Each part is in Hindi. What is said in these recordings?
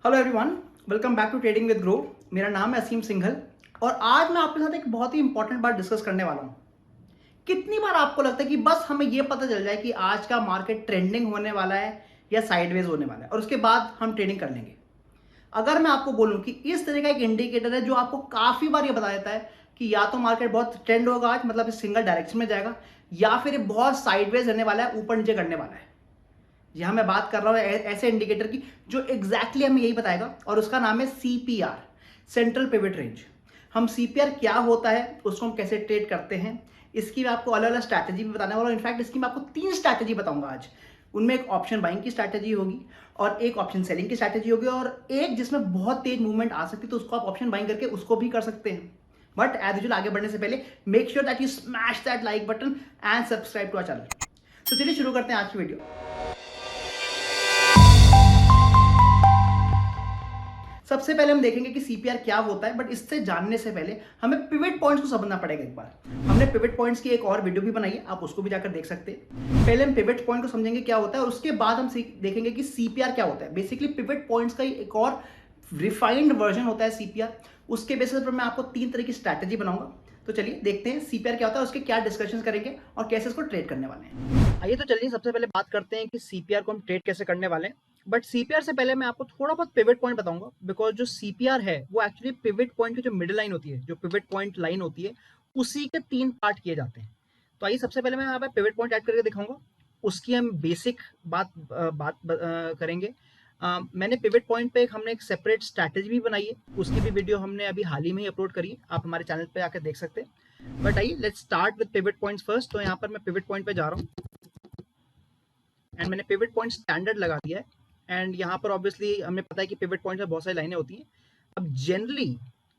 Hello everyone, welcome back to trading with Groww. मेरा नाम है असीम सिंघल और आज मैं आपके साथ एक बहुत ही इंपॉर्टेंट बात डिस्कस करने वाला हूँ। कितनी बार आपको लगता है कि बस हमें ये पता चल जाए कि आज का मार्केट ट्रेंडिंग होने वाला है या साइडवेज होने वाला है और उसके बाद हम ट्रेडिंग कर लेंगे। अगर मैं आपको बोलूं कि इस तरह का एक इंडिकेटर है जो आपको काफी बार ये बता देता है कि या तो मार्केट बहुत ट्रेंड होगा आज, मतलब इस सिंगल डायरेक्शन में जाएगा, या फिर ये बहुत साइडवेज रहने वाला है, ऊपर नीचे करने वाला है। यहां मैं बात कर रहा हूं ऐसे इंडिकेटर की जो एग्जैक्टली हमें यही बताएगा और उसका नाम है सीपीआर, सेंट्रल पिवट रेंज। हम सीपीआर क्या होता है, उसको हम कैसे ट्रेड करते हैं, इसकी मैं आपको अलग अलग स्ट्रैटेजी भी बताने वाला हूं। इनफैक्ट इसकी मैं आपको 3 स्ट्रैटेजी बताऊंगा आज। उनमें एक ऑप्शन बाइंग की स्ट्रैटेजी होगी और एक ऑप्शन सेलिंग की स्ट्रैटेजी होगी और एक जिसमें बहुत तेज मूवमेंट आ सकती है, तो उसको आप ऑप्शन बाइंग करके उसको भी कर सकते हैं। बट एज यूजुअल आगे बढ़ने से पहले make sure that you smash that like button and subscribe to our channel. तो चलिए शुरू करते हैं आज की वीडियो। सबसे पहले हम देखेंगे कि सीपीआर क्या होता है, बट इससे जानने से पहले हमें पिवट पॉइंट्स को समझना पड़ेगा। एक बार हमने पिवट पॉइंट्स की एक और वीडियो भी बनाई है, आप उसको भी जाकर देख सकते हैं। पहले हम पिवट पॉइंट को समझेंगे क्या होता है और उसके बाद हम देखेंगे कि सीपीआर क्या होता है। बेसिकली पिवट पॉइंट्स का एक और रिफाइंड वर्जन होता है सीपीआर। उसके बेसिस पर मैं आपको 3 तरह की स्ट्रैटेजी बनाऊंगा। तो चलिए देखते हैं सीपीआर क्या होता है, उसके क्या डिस्कशन करेंगे और कैसे इसको ट्रेड करने वाले हैं। आइए तो चलिए सबसे पहले बात करते हैं कि सीपीआर को हम ट्रेड कैसे करने वाले हैं। बट सीपीआर से पहले मैं आपको थोड़ा बहुत पिवट पॉइंट बताऊंगा, बिकॉज जो सीपीआर है वो एक्चुअली पिवट पॉइंट की जो मिडिल लाइन होती है, जो पिवट पॉइंट लाइन होती है, उसी के 3 पार्ट किए जाते हैं। तो आइए सबसे पहले मैं यहाँ पे पिवट पॉइंट ऐड करके दिखाऊंगा, उसकी हम बेसिक करेंगे। मैंने पिवट पॉइंट पे हमने एक सेपरेट स्ट्रैटेजी भी बनाई है, उसकी भी वीडियो हमने अभी हाल ही में ही अपलोड करी है, आप हमारे चैनल पे आकर देख सकते हैं। बट आइए let's start with pivot points first. तो यहाँ पर मैं पिवट पॉइंट पे जा रहा हूँ एंड मैंने पिवट पॉइंट स्टैंडर्ड लगा दिया है। एंड यहाँ पर ऑब्वियसली हमें पता है कि पिवट पॉइंट में बहुत सारी लाइनें होती हैं। अब जनरली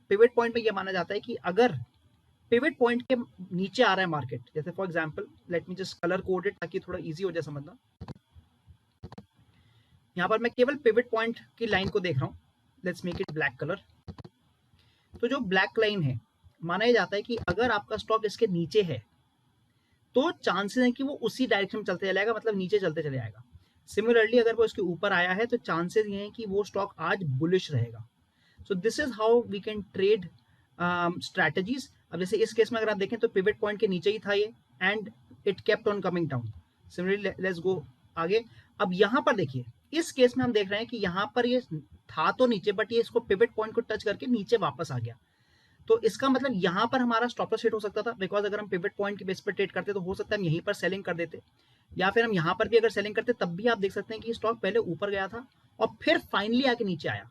पिवट पॉइंट में यह माना जाता है कि अगर पिवट पॉइंट के नीचे आ रहा है मार्केट, जैसे for example let me just colour code it ताकि थोड़ा इजी हो जाए समझना। यहाँ पर मैं केवल पिवट पॉइंट की लाइन को देख रहा हूँ, let's make it black colour. तो जो ब्लैक लाइन है, माना यह जाता है कि अगर आपका स्टॉक इसके नीचे है तो चांसेस है कि वो उसी डायरेक्शन में चलते चलेगा, मतलब नीचे चलते चले जाएगा। सिमिलरली अगर वो इसके ऊपर आया है तो चांसेस ये हैं कि वो स्टॉक आज बुलिश रहेगा। So this is how we can trade strategies. अब जैसे इस केस में अगर आप देखें तो पिवट पॉइंट के नीचे ही था ये and it kept on coming down. Similarly let's go आगे। अब यहाँ पर देखिए, इस केस में हम देख रहे हैं कि यहाँ पर ये था तो नीचे, बट ये इसको पिवट पॉइंट को टच करके नीचे वापस आ गया। तो इसका मतलब यहाँ पर हमारा स्टॉप लॉस हिट हो सकता था, बिकॉज अगर हम पिवट पॉइंट के बेस पर ट्रेड करते तो हो सकता है हम यहीं पर सेलिंग कर देते, या फिर हम यहाँ पर भी अगर सेलिंग करते तब भी आप देख सकते हैं कि स्टॉक पहले ऊपर गया था और फिर फाइनली आके नीचे आया।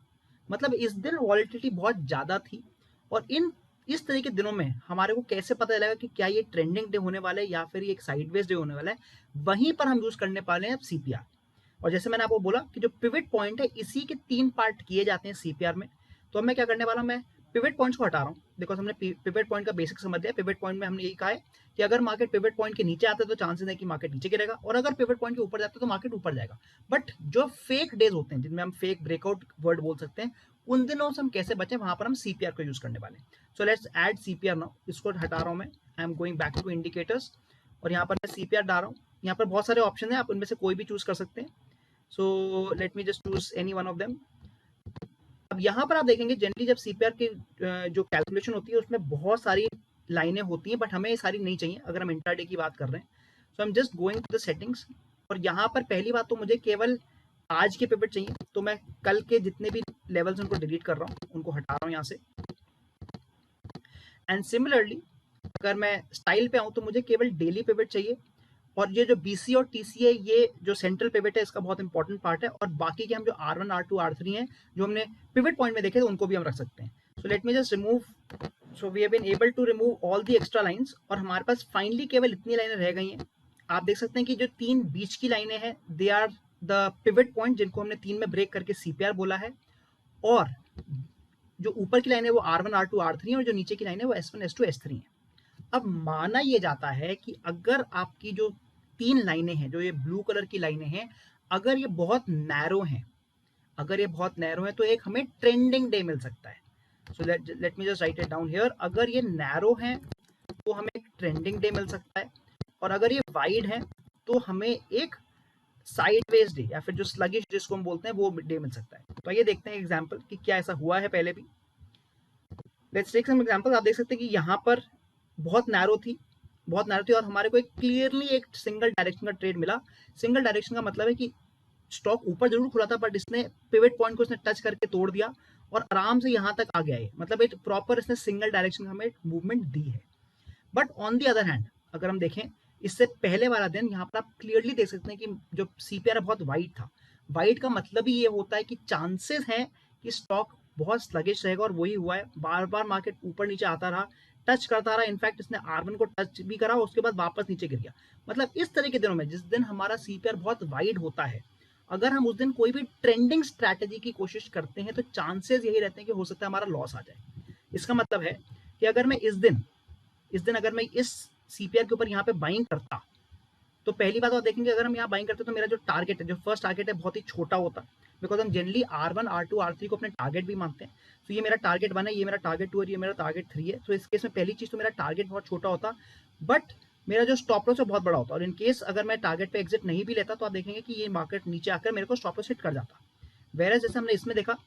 मतलब इस दिन वॉलिटिलिटी बहुत ज्यादा थी और इस तरह के दिनों में हमारे को कैसे पता चलेगा कि क्या ये ट्रेंडिंग डे होने वाला है या फिर ये एक साइडवेज डे होने वाला है, वहीं पर हम यूज करने वाले हैं सीपीआर। और जैसे मैंने आपको बोला कि जो पिवट पॉइंट है इसी के 3 पार्ट किए जाते हैं सीपीआर में। तो अब मैं क्या करने वाला हूं, मैं पिवट पॉइंट्स को हटा रहा हूं, बिकॉज हमने पिवट पॉइंट का बेसिक समझ लिया। पिवट पॉइंट में हमने यही कहा है कि अगर मार्केट पिवट पॉइंट के नीचे आता है तो चांसेस है कि मार्केट नीचे गिरेगा, और अगर पिवट पॉइंट के ऊपर जाता है तो मार्केट ऊपर जाएगा। बट जो फेक डेज होते हैं, जिनमें हम फेक ब्रेकआउट वर्ड बोल सकते हैं, उन दिनों से हम कैसे बचें, वहां पर हम सीपीआर को यूज करने वाले हैं। So let's add CPR now. इसको हटा रहा हूं मैं, I am going back to indicators और यहाँ पर मैं सीपीआर डाल रहा हूँ। यहाँ पर बहुत सारे ऑप्शन है, आप उनमें से कोई भी चूज कर सकते हैं। So let me just choose any one of them. अब यहाँ पर आप देखेंगे जनरली जब सीपीआर की जो कैलकुलेशन होती है उसमें बहुत सारी लाइनें होती हैं, बट हमें ये सारी नहीं चाहिए अगर हम इंट्राडे की बात कर रहे हैं। So I am just going to the settings और यहाँ पर पहली बात तो मुझे केवल आज के पिवट चाहिए, तो मैं कल के जितने भी लेवल्स उनको डिलीट कर रहा हूँ, उनको हटा रहा हूँ यहाँ से। एंड सिमिलरली अगर मैं स्टाइल पे आऊँ तो मुझे केवल डेली पिवट चाहिए, और ये जो बीसी और टीसी है, ये जो सेंट्रल पिवट है इसका बहुत इंपॉर्टेंट पार्ट है, और बाकी के हम जो R1 R2 R3 हैं जो हमने पिवट पॉइंट में देखे थे उनको भी हम रख सकते हैं। So let me just remove. So we have been able to remove all the extra lines और हमारे पास फाइनली केवल इतनी लाइनें रह गई हैं। आप देख सकते हैं कि जो 3 बीच की लाइनें हैं they are the pivot point, जिनको हमने 3 में ब्रेक करके सीपीआर बोला है, और जो ऊपर की लाइन है वो R1 R2 R3 है और जो नीचे की लाइन है वो S1 S2 S3 है। अब माना यह जाता है कि अगर आपकी जो 3 लाइनें हैं, जो ये ब्लू कलर की लाइनें हैं, अगर ये बहुत नैरो हैं, अगर ये बहुत नैरो है तो एक हमें ट्रेंडिंग डे मिल सकता है। सो let me just right it down here. अगर ये नैरो है तो हमें एक ट्रेंडिंग डे मिल सकता है, और अगर ये वाइड है तो हमें एक साइडवेज डे या फिर जो स्लगिश जिसको हम बोलते हैं वो डे मिल सकता है। तो आइए देखते हैं एग्जांपल कि क्या ऐसा हुआ है पहले भी। Let's take some example. आप देख सकते हैं कि यहाँ पर बहुत नैरो थी और हमारे को एक क्लियरली एक सिंगल डायरेक्शन का ट्रेड मिला। सिंगल डायरेक्शन का मतलब है कि स्टॉक ऊपर जरूर खुला था बट इसने पिवट पॉइंट को इसने टच करके तोड़ दिया और आराम से यहाँ तक आ गया है, मतलब एक प्रॉपर इसने सिंगल डायरेक्शन हमें मूवमेंट दी है। But on the other hand अगर हम देखें इससे पहले वाला दिन, यहाँ पर आप क्लियरली देख सकते हैं कि जो सीपीआर बहुत वाइड था। वाइड का मतलब ही ये होता है कि चांसेस हैं कि स्टॉक बहुत स्लगिश रहेगा और वही हुआ है। बार बार मार्केट ऊपर नीचे आता रहा, टच करता रहा, इनफैक्ट इसने R1 को टच भी करा, उसके बाद वापस नीचे गिर गया। मतलब इस तरह के दिनों में जिस दिन हमारा सीपीआर बहुत वाइड होता है, अगर हम उस दिन कोई भी ट्रेंडिंग स्ट्रैटेजी की कोशिश करते हैं तो चांसेस यही रहते हैं कि हो सकता है हमारा लॉस आ जाए। इसका मतलब है कि अगर मैं इस दिन अगर मैं इस सीपीआर के ऊपर यहाँ पे बाइंग करता, तो पहली बात आप देखेंगे अगर हम यहाँ बाइंग करते हैं तो मेरा जो टारगेट है, जो फर्स्ट टारगेट है, बहुत ही छोटा होता है। बिकॉज हम जनरली R1, R2, R3 को अपने टारगेट भी मानते हैं। तो ये मेरा टारगेट 1 है, ये मेरा टारगेट 2 है, ये मेरा टारगेट 3 है। तो इस केस में पहली चीज तो मेरा टारगेट बहुत छोटा होता, बट मेरा जो स्टॉप लॉस है बहुत बड़ा होता। और इन केस अगर मैं टारगेट पे एग्जिट नहीं भी लेता तो आप देखेंगे कि ये मार्केट नीचे आकर मेरे को स्टॉप लॉस हिट कर जाता। वेयर जैसे हमने इसमें देखा,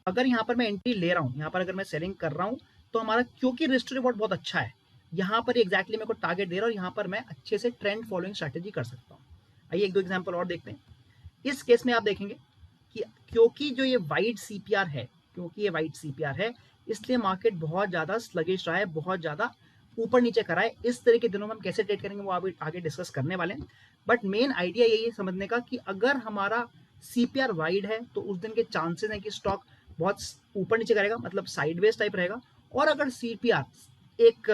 अगर यहाँ पर मैं एंट्री ले रहा हूँ, यहाँ पर अगर मैं सेलिंग कर रहा हूँ, तो हमारा क्योंकि रिस्क टू रिवॉर्ड बहुत अच्छा है, यहाँ पर एग्जैक्टली मेरे को टारगेट दे रहा है और यहाँ पर मैं अच्छे से ट्रेंड फॉलोइंग स्ट्रैटेजी कर सकता हूँ। आइए एक दो एग्जांपल और देखते हैं। इस केस में आप देखेंगे कि क्योंकि जो ये वाइड सीपीआर है, इसलिए मार्केट बहुत ज्यादा स्लगिश रहा है, बहुत ज्यादा ऊपर नीचे करा है। इस तरह के दिनों में हम कैसे ट्रेड करेंगे वो आगे डिस्कस करने वाले हैं। बट मेन आइडिया यही है समझने का कि अगर हमारा सीपीआर वाइड है तो उस दिन के चांसेस हैं कि स्टॉक बहुत ऊपर नीचे करेगा, मतलब साइडवेज टाइप रहेगा। और अगर सीपीआर एक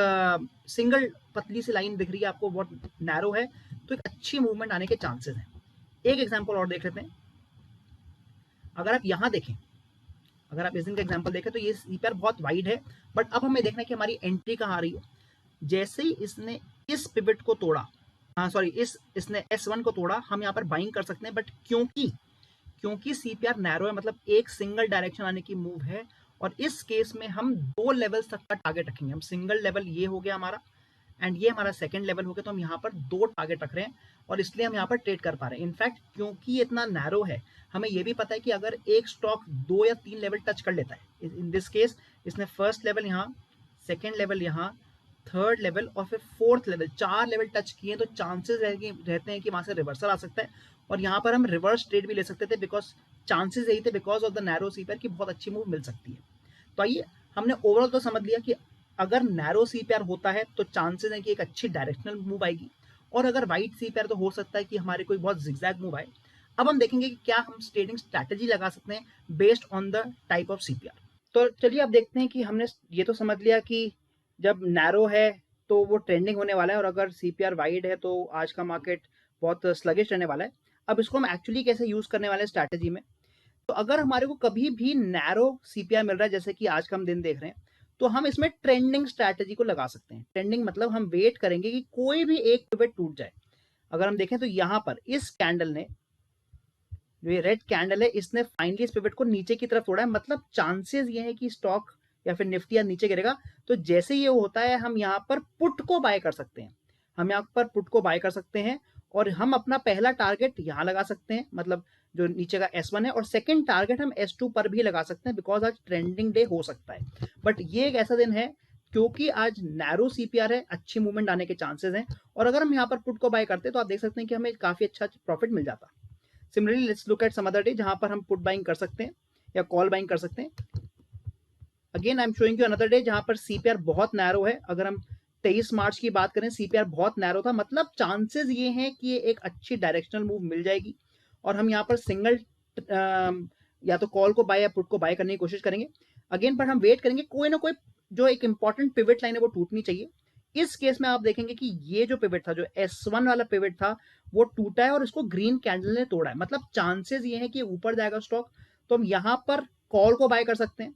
सिंगल पतली सी लाइन दिख रही है आपको, बहुत नैरो है, तो एक अच्छी मूवमेंट आने के चांसेस हैं। एक एग्जांपल और देख लेते हैं। अगर आप यहां देखें, अगर आप इस दिन का एग्जांपल देखें तो ये सीपीआर बहुत वाइड है, बट अब हमें देखना है कि हमारी एंट्री कहाँ आ रही है। जैसे ही इसने इस पिवट को तोड़ा, इसने S1 को तोड़ा, हम यहाँ पर बाइंग कर सकते हैं। बट क्योंकि सीपीआर नैरो है, मतलब एक सिंगल डायरेक्शन आने की मूव है, और इस केस में हम 2 लेवल्स तक का टारगेट रखेंगे। हम सिंगल लेवल ये हो गया हमारा, एंड ये हमारा सेकंड लेवल हो गया, तो हम यहाँ पर 2 टारगेट रख रहे हैं और इसलिए हम यहाँ पर ट्रेड कर पा रहे हैं। इनफैक्ट क्योंकि ये इतना नैरो है, हमें ये भी पता है कि अगर एक स्टॉक 2 या 3 लेवल टच कर लेता है, इन दिस केस इसने फर्स्ट लेवल यहाँ, सेकेंड लेवल यहाँ, थर्ड लेवल और फिर फोर्थ लेवल, 4 लेवल टच किए, तो चांसेस रहते हैं कि वहां से रिवर्सल आ सकता है और यहाँ पर हम रिवर्स ट्रेड भी ले सकते थे, बिकॉज चांसेस यही थे, because of the narrow CPR की बहुत अच्छी मूव मिल सकती है। तो आइए, हमने ओवरऑल तो समझ लिया कि अगर नैरो सीपीआर होता है तो चांसेस है कि एक अच्छी डायरेक्शनल मूव आएगी, और अगर वाइड सीपीआर तो हो सकता है कि हमारे कोई बहुत जिगजैग मूव आए। अब हम देखेंगे कि क्या हम ट्रेडिंग स्ट्रैटेजी लगा सकते हैं based on the type of CPR. तो चलिए अब देखते हैं कि हमने ये तो समझ लिया कि जब नैरो है तो वो ट्रेंडिंग होने वाला है, और अगर सीपीआर वाइड है तो आज का मार्केट बहुत स्लगिश रहने वाला है। अब इसको हम एक्चुअली कैसे यूज करने वाले हैं स्ट्रैटेजी में। तो अगर हमारे को कभी भी नैरो सीपीआर मिल रहा है, जैसे कि आज का हम दिन देख रहे हैं, तो हम इसमें ट्रेंडिंग स्ट्रैटेजी को लगा सकते हैं। ट्रेंडिंग मतलब हम वेट करेंगे कि कोई भी एक पिवट टूट जाए। अगर हम देखें तो यहाँ पर इस कैंडल ने, जो ये रेड कैंडल है, इसने फाइनली इस पिवट को नीचे की तरफ तोड़ा है, मतलब चांसेस ये है कि स्टॉक या फिर निफ्टी या नीचे गिरेगा। तो जैसे ये होता है हम यहाँ पर पुट को बाय कर सकते हैं, और हम अपना पहला टारगेट यहाँ लगा सकते हैं, मतलब जो नीचे का S1 है, और सेकंड टारगेट हम S2 पर भी लगा सकते हैं, बिकॉज आज ट्रेंडिंग डे हो सकता है। बट ये एक ऐसा दिन है क्योंकि आज नैरो सीपीआर है, अच्छी मूवमेंट आने के चांसेस हैं, और अगर हम यहाँ पर पुट को बाय करते हैं तो आप देख सकते हैं कि हमें काफी अच्छा प्रॉफिट मिल जाता। Similarly let's look at some other day जहां पर हम पुट बाइंग कर सकते हैं या कॉल बाइंग कर सकते हैं। Again I am showing you another day जहां पर सीपीआर बहुत नैरो है। अगर हम 23 मार्च की बात करें, सीपीआर बहुत नैरो था, मतलब चांसेस ये हैं कि ये एक अच्छी डायरेक्शनल मूव मिल जाएगी, और हम यहाँ पर सिंगल या तो कॉल को बाय या पुट को बाय करने की कोशिश करेंगे। अगेन पर हम वेट करेंगे, कोई ना कोई जो एक इंपॉर्टेंट पिवट लाइन है वो टूटनी चाहिए। इस केस में आप देखेंगे कि ये जो पिवट था, जो S1 वाला पिवट था, वो टूटा है और इसको ग्रीन कैंडल ने तोड़ा है, मतलब चांसेस ये है कि ऊपर जाएगा स्टॉक। तो हम यहाँ पर कॉल को बाय कर सकते हैं।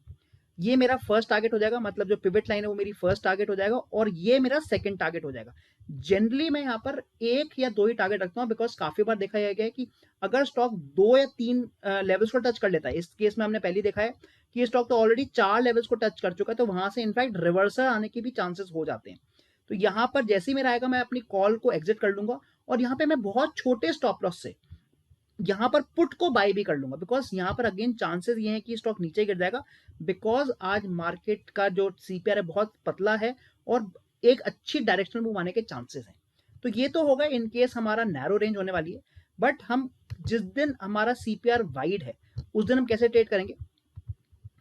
ये मेरा फर्स्ट टारगेट हो जाएगा, मतलब जो पिवट लाइन है वो मेरी फर्स्ट टारगेट हो जाएगा, और ये मेरा सेकंड टारगेट हो जाएगा। जनरली मैं यहाँ पर 1 या 2 ही टारगेट रखता हूँ, बिकॉज काफी बार देखा गया है कि अगर स्टॉक 2 या 3 लेवल्स को टच कर लेता है, इस केस में हमने पहले देखा है कि ये स्टॉक तो ऑलरेडी 4 लेवल्स को टच कर चुका है, तो वहां से इनफैक्ट रिवर्सल आने के भी चांसेस हो जाते हैं। तो यहाँ पर जैसे ही मेरा आएगा मैं अपनी कॉल को एग्जिट कर लूंगा, और यहाँ पे मैं बहुत छोटे स्टॉप लॉस से यहाँ पर पुट को बाय भी कर लूंगा, बिकॉज यहाँ पर अगेन चांसेस ये हैं कि स्टॉक नीचे गिर जाएगा, बिकॉज आज मार्केट का जो सीपीआर है बहुत पतला है और एक अच्छी डायरेक्शनल मूव आने के चांसेस हैं। तो ये तो होगा इन केस हमारा नैरो रेंज होने वाली है। बट हम जिस दिन हमारा सीपीआर वाइड है उस दिन हम कैसे ट्रेड करेंगे?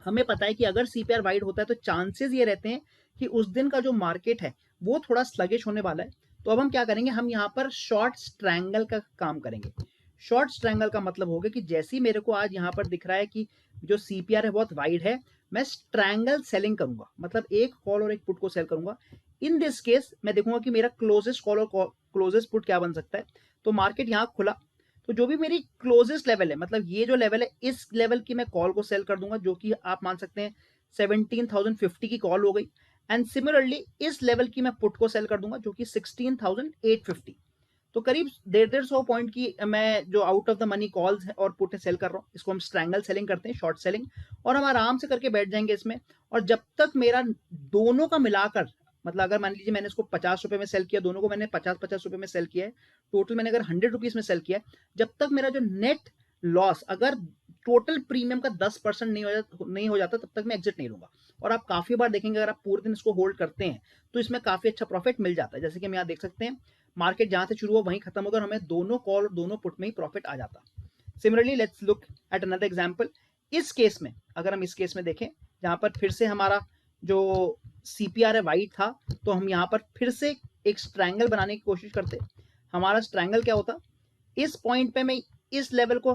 हमें पता है कि अगर सीपीआर वाइड होता है तो चांसेस ये रहते हैं कि उस दिन का जो मार्केट है वो थोड़ा स्लगिश होने वाला है। तो अब हम क्या करेंगे, हम यहाँ पर शॉर्ट स्ट्रैंगल का काम करेंगे। शॉर्ट स्ट्रैंगल का मतलब होगा कि जैसे ही मेरे को आज यहाँ पर दिख रहा है कि जो सीपीआर है बहुत वाइड है, मैं स्ट्रैंगल सेलिंग करूंगा, मतलब एक कॉल और एक पुट को सेल करूंगा। इन दिस केस मैं देखूंगा कि मेरा क्लोजेस्ट कॉल और क्लोजेस्ट पुट क्या बन सकता है। तो मार्केट यहाँ खुला तो जो भी मेरी क्लोजेस्ट लेवल है, मतलब ये जो लेवल है, इस लेवल की मैं कॉल को सेल कर दूंगा, जो कि आप मान सकते हैं 17,050 की कॉल हो गई। एंड सिमिलरली इस लेवल की मैं पुट को सेल कर दूंगा, जो कि 16,850। तो करीब 150 पॉइंट की मैं जो out of the money calls और पुट सेल कर रहा हूँ, इसको हम स्ट्रैंगल सेलिंग करते हैं, शॉर्ट सेलिंग। और हम आराम से करके बैठ जाएंगे इसमें। और जब तक मेरा दोनों का मिलाकर, मतलब अगर मान लीजिए मैंने इसको 50 रुपए में सेल किया, दोनों को मैंने 50-50 रुपए में सेल किया है, टोटल मैंने अगर 100 रुपीज में सेल किया है, जब तक मेरा जो नेट लॉस अगर टोटल प्रीमियम का 10% नहीं हो जाता तब तक मैं एग्जिट नहीं लूंगा। और आप काफी बार देखेंगे अगर आप पूरे दिन इसको होल्ड करते हैं तो इसमें काफी अच्छा प्रॉफिट मिल जाता है। जैसे कि हम यहाँ देख सकते हैं, मार्केट जहां से शुरू हुआ वहीं खत्म होगा और हमें दोनों कॉल और दोनों पुट में ही प्रॉफिट आ जाता। Similarly let's look at another example. इस केस में अगर हम इस केस में देखें, जहां पर फिर से हमारा जो सीपीआर है वाइड था, तो हम यहाँ पर फिर से एक स्ट्रैंगल बनाने की कोशिश करते। हमारा स्ट्रैंगल क्या होता, इस पॉइंट पे मैं इस लेवल को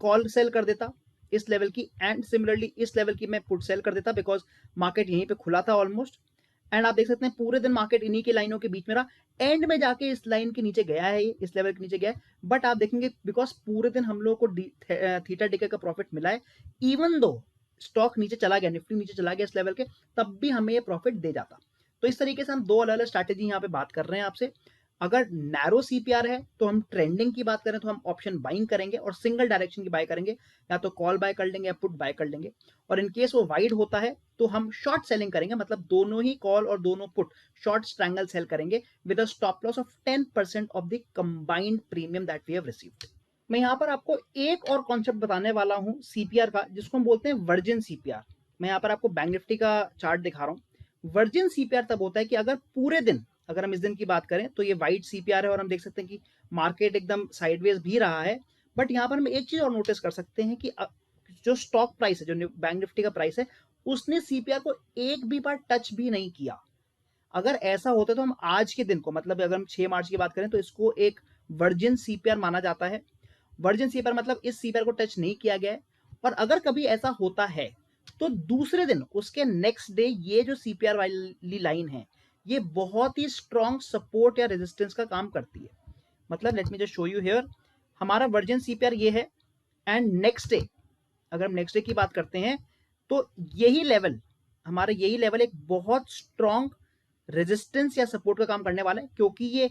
कॉल सेल कर देता, इस लेवल की, एंड सिमिलरली इस लेवल की मैं पुट सेल कर देता, बिकॉज मार्केट यहीं पे खुला था ऑलमोस्ट। एंड आप देख सकते हैं पूरे दिन मार्केट इन्हीं की लाइनों के बीच में रहा, एंड में जाके इस लाइन के नीचे गया है, ये इस लेवल के नीचे गया है। बट आप देखेंगे बिकॉज पूरे दिन हम लोगों को थीटा डिके का प्रॉफिट मिला है, इवन दो स्टॉक नीचे चला गया, निफ्टी नीचे चला गया इस लेवल के, तब भी हमें ये प्रॉफिट दे जाता। तो इस तरीके से हम दो अलग अलग स्ट्रैटेजी यहाँ पे बात कर रहे हैं आपसे। अगर नैरो सीपीआर है तो हम ट्रेंडिंग की बात करें तो हम ऑप्शन बाइंग करेंगे और सिंगल डायरेक्शन की बाय करेंगे, या तो कॉल बाय कर लेंगे या पुट बाय कर लेंगे। और इन केस वो वाइड होता है तो हम शॉर्ट सेलिंग करेंगे, मतलब दोनों ही कॉल और दोनों पुट शॉर्ट स्ट्रैंगल सेल करेंगे with a stop loss of 10% of the combined premium that we have received. मैं यहाँ पर आपको एक और कॉन्सेप्ट बताने वाला हूँ सीपीआर का, जिसको हम बोलते हैं वर्जिन सीपीआर। मैं यहाँ पर आपको बैंक निफ्टी का चार्ट दिखा रहा हूँ। वर्जिन सीपीआर तब होता है कि अगर पूरे दिन, अगर हम इस दिन की बात करें तो ये वाइट सीपीआर है और हम देख सकते हैं कि मार्केट एकदम साइडवेज भी रहा है। बट यहाँ पर हम एक चीज और नोटिस कर सकते हैं कि जो स्टॉक प्राइस है, जो बैंक निफ्टी का प्राइस है, उसने सीपीआर को एक भी बार टच भी नहीं किया। अगर ऐसा होता तो हम आज के दिन को, मतलब अगर हम 6 मार्च की बात करें तो इसको एक वर्जिन सीपीआर माना जाता है। वर्जिन सीपीआर मतलब इस सीपीआर को टच नहीं किया गया है। और अगर कभी ऐसा होता है तो दूसरे दिन, उसके नेक्स्ट डे, ये जो सीपीआर वाली लाइन है ये बहुत ही स्ट्रॉन्ग सपोर्ट या रेजिस्टेंस का काम करती है। मतलब late me just show you here, हमारा वर्जिन सीपीआर ये है, एंड नेक्स्ट डे, अगर हम नेक्स्ट डे की बात करते हैं तो यही लेवल, हमारा यही लेवल एक बहुत स्ट्रॉन्ग रेजिस्टेंस या सपोर्ट का काम करने वाला है, क्योंकि ये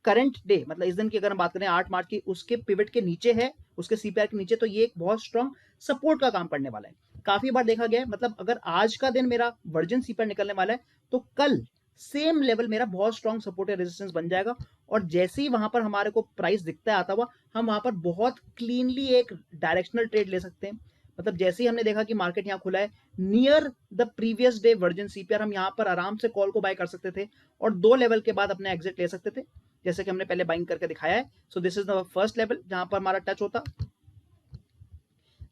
करंट डे, मतलब इस दिन की अगर हम बात करें 8 मार्च की, उसके पिवट के नीचे है, उसके सीपीआर के नीचे, तो ये एक बहुत स्ट्रॉन्ग सपोर्ट का काम करने वाला है। काफी बार देखा गया है, मतलब अगर आज का दिन मेरा वर्जिन सीपीआर निकलने वाला है तो कल सेम लेवल मेरा बहुत स्ट्रॉन्ग सपोर्ट या रेजिस्टेंस बन जाएगा। और जैसे ही वहां पर हमारे को प्राइस दिखता है आता हुआ, हम वहां पर बहुत क्लीनली एक डायरेक्शनल ट्रेड ले सकते हैं। मतलब जैसे ही हमने देखा कि मार्केट यहाँ खुला है near the previous day virgin CPR, हम यहाँ पर आराम से कॉल को बाय कर सकते थे और दो लेवल के बाद अपने एग्जिट ले सकते थे, जैसे कि हमने पहले बाइंग करके दिखाया है। So this is the first level जहां पर हमारा टच होता,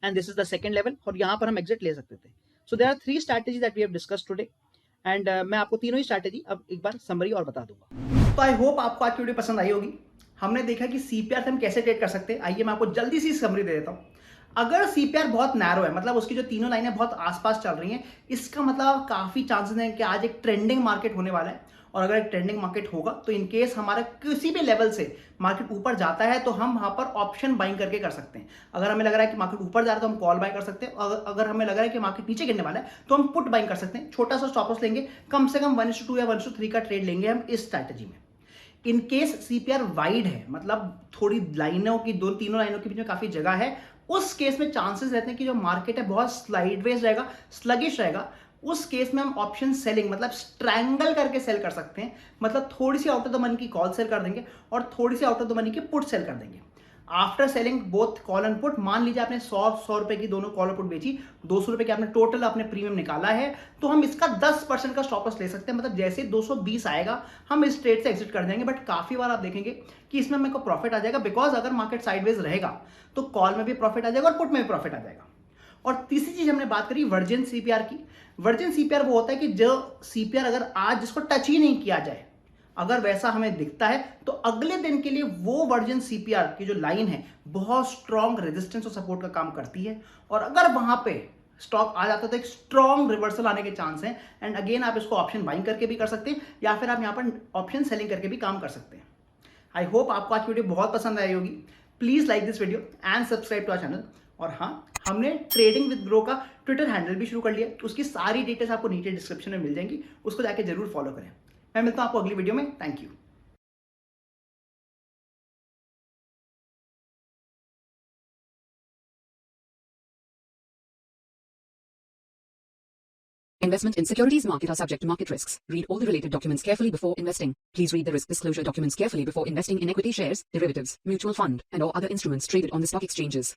and this is the second level, और यहां पर हम एग्जिट ले सकते थे। So there are 3 strategy that we have discussed today, and मैं आपको तीनों ही स्ट्रैटेजी अब एक बार समरी और बता दूंगा। तो आई होप आपको आज की वीडियो पसंद आई होगी। हमने देखा कि सीपीआर से हम कैसे ट्रेड कर सकते हैं। आइए मैं आपको जल्दी सी समरी दे देता हूँ। अगर सीपीआर बहुत नैरो है, मतलब उसकी जो तीनों लाइनें बहुत आसपास चल रही हैं, इसका मतलब काफी चांसेस हैं कि आज एक ट्रेंडिंग मार्केट होने वाला है। और अगर एक ट्रेंडिंग मार्केट होगा तो इनकेस हमारा किसी भी लेवल से मार्केट ऊपर जाता है तो हम वहां पर ऑप्शन बाइंग करके कर सकते हैं। अगर हमें लग रहा है कि मार्केट ऊपर जा रहा है तो हम कॉल बाय कर सकते हैं। अगर हमें लग रहा है कि मार्केट नीचे गिरने वाला है तो हम पुट बाइंग कर सकते हैं। छोटा सा स्टॉप लॉस लेंगे, कम से कम 1:2 या 1:3 का ट्रेड लेंगे हम इस स्ट्रैटेजी में। इन केस सीपीआर वाइड है, मतलब थोड़ी लाइनों की, दो तीनों लाइनों के बीच में काफी जगह है, उस केस में चांसेस रहते हैं कि जो मार्केट है बहुत स्लाइडवेज रहेगा, स्लगिश रहेगा। उस केस में हम ऑप्शन सेलिंग, मतलब स्ट्रैंगल करके सेल कर सकते हैं। मतलब थोड़ी सी आउट ऑफ द मनी की कॉल सेल कर देंगे और थोड़ी सी आउट ऑफ द मनी की पुट सेल कर देंगे। After selling both call and put, मान लीजिए आपने 100 रुपए की दोनों कॉल और पुट बेची, 200 रुपए की आपने टोटल अपने प्रीमियम निकाला है, तो हम इसका 10% का स्टॉप लॉस ले सकते हैं। मतलब जैसे 220 आएगा हम इस ट्रेड से एग्जिट कर देंगे। बट काफी बार आप देखेंगे कि इसमें मेरे को प्रॉफिट आ जाएगा, बिकॉज अगर मार्केट साइडवेज रहेगा तो कॉल में भी प्रॉफिट आ जाएगा और पुट में भी प्रॉफिट आ जाएगा। और तीसरी चीज हमने बात करी वर्जिन सीपीआर की। वर्जिन सीपीआर वो होता है कि जो सीपीआर अगर आज जिसको टच ही नहीं किया जाए, अगर वैसा हमें दिखता है तो अगले दिन के लिए वो वर्जिन सीपीआर की जो लाइन है बहुत स्ट्रॉन्ग रेजिस्टेंस और सपोर्ट का काम करती है। और अगर वहां पे स्टॉक आ जाता है तो एक स्ट्रॉन्ग रिवर्सल आने के चांस हैं। एंड अगेन आप इसको ऑप्शन बाइंग करके भी कर सकते हैं या फिर आप यहां पर ऑप्शन सेलिंग करके भी काम कर सकते हैं। आई होप आपको आज की वीडियो बहुत पसंद आई होगी। Please like this video and subscribe to our channel. और हाँ, हमने ट्रेडिंग विद ग्रो का ट्विटर हैंडल भी शुरू कर लिया, उसकी सारी डिटेल्स आपको नीचे डिस्क्रिप्शन में मिल जाएंगी, उसको जाके जरूर फॉलो करें। मैं मिलता हूं आपको अगली वीडियो में। Thank you. Investment in securities market are subject to market risks. Read all the related documents carefully before investing. Please read the risk disclosure documents carefully before investing in equity shares, derivatives, mutual fund, and or other instruments traded on the stock exchanges.